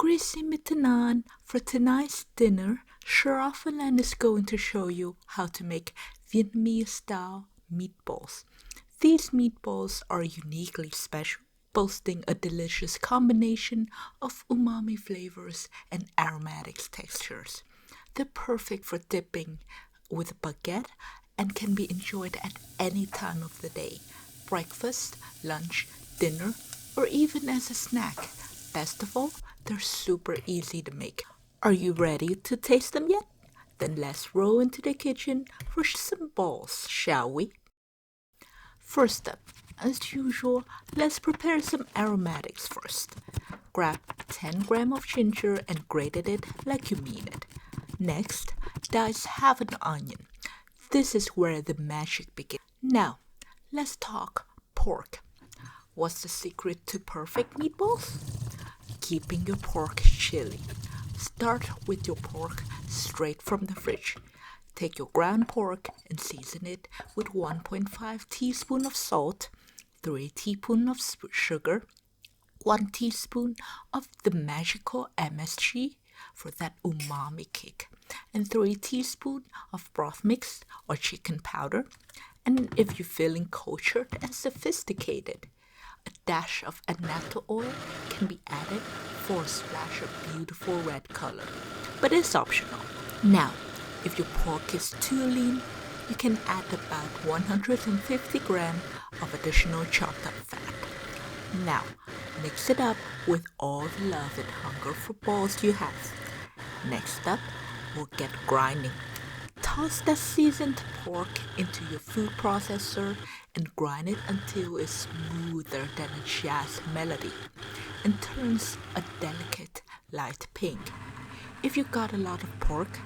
Grüezi mitenan. For tonight's dinner, Schlarraffenland is going to show you how to make Vietnamese-style meatballs. These meatballs are uniquely special, boasting a delicious combination of umami flavors and aromatic textures. They're perfect for dipping with a baguette and can be enjoyed at any time of the day: breakfast, lunch, dinner, or even as a snack. Best of all, they're super easy to make. Are you ready to taste them yet? Then let's roll into the kitchen for some balls, shall we? First up, as usual, let's prepare some aromatics first. Grab 10 grams of ginger and grate it like you mean it. Next, dice half an onion. This is where the magic begins. Now, let's talk pork. What's the secret to perfect meatballs? Keeping your pork chilly. Start with your pork straight from the fridge. Take your ground pork and season it with 1.5 teaspoon of salt, 3 teaspoons of sugar, 1 teaspoon of the magical MSG for that umami kick, and 3 teaspoons of broth mix or chicken powder. And if you're feeling cultured and sophisticated, a dash of anatto oil can be added for a splash of beautiful red color, but it's optional. Now, if your pork is too lean, you can add about 150 grams of additional chopped up fat. Now, mix it up with all the love and hunger for balls you have. Next up, we'll get grinding. Toss that seasoned pork into your food processor and grind it until it's smoother than a jazz melody and turns a delicate light pink. If you got a lot of pork,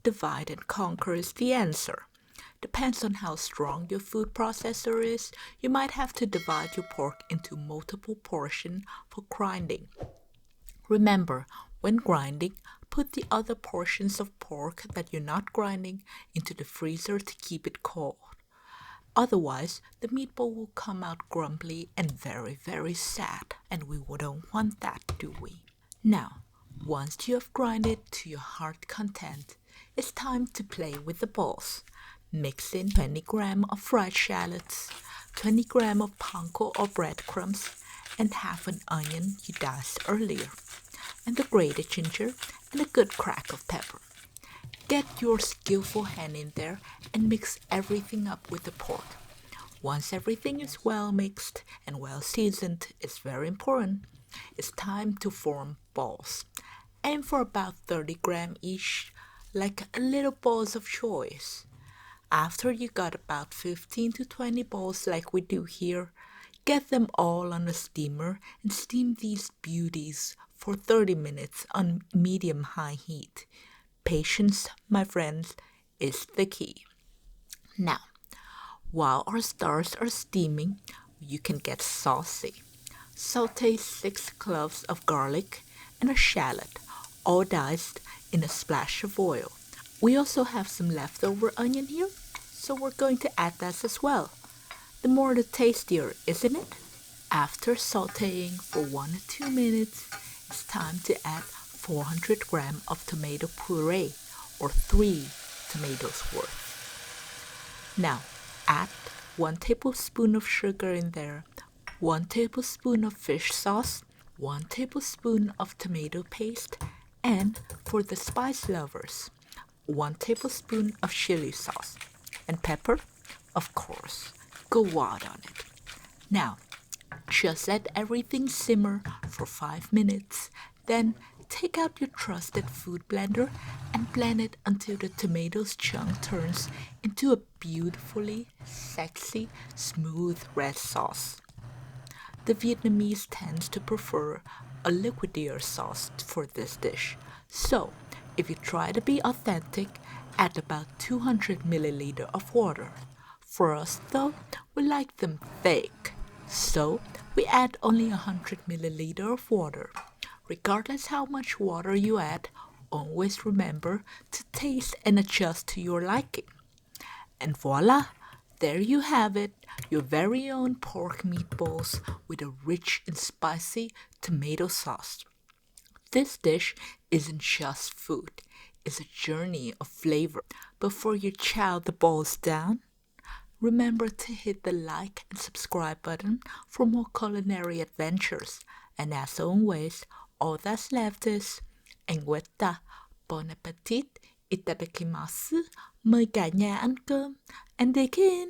divide and conquer is the answer. Depends on how strong your food processor is. You might have to divide your pork into multiple portions for grinding. Remember, when grinding, put the other portions of pork that you're not grinding into the freezer to keep it cold. Otherwise, the meatball will come out grumpy and very, very sad, and we wouldn't want that, do we? Now, once you have grinded to your heart content, it's time to play with the balls. Mix in 20 grams of fried shallots, 20 grams of panko or breadcrumbs, and half an onion you diced earlier, and the grated ginger and a good crack of pepper. Get your skillful hand in there and mix everything up with the pork. Once everything is well mixed and well seasoned, it's very important. It's time to form balls. Aim for about 30 grams each, like little balls of choice. After you got about 15 to 20 balls like we do here, get them all on a steamer and steam these beauties for 30 minutes on medium-high heat. Patience, my friends, is the key. Now, while our stars are steaming, you can get saucy. Saute 6 cloves of garlic and a shallot, all diced in a splash of oil. We also have some leftover onion here, so we're going to add that as well. The more the tastier, isn't it? After sauteing for 1 or 2 minutes, it's time to add 400 grams of tomato puree, or 3 tomatoes worth. Now, add 1 tablespoon of sugar in there, 1 tablespoon of fish sauce, 1 tablespoon of tomato paste, and for the spice lovers, 1 tablespoon of chili sauce, and pepper, of course. Go wild on it. Now, just let everything simmer for 5 minutes, then take out your trusted food blender and blend it until the tomatoes chunk turns into a beautifully sexy, smooth red sauce. The Vietnamese tends to prefer a liquidier sauce for this dish, so if you try to be authentic, add about 200 milliliters of water. For us though, we like them thick, so we add only 100 milliliters of water. Regardless how much water you add, always remember to taste and adjust to your liking. And voila! There you have it, your very own pork meatballs with a rich and spicy tomato sauce. This dish isn't just food, it's a journey of flavor. Before you chow the balls down, remember to hit the like and subscribe button for more culinary adventures. And as always, all that's left is Engueta, bon appetit, itadakimasu, mời cả nhà ăn cơm, and dig in.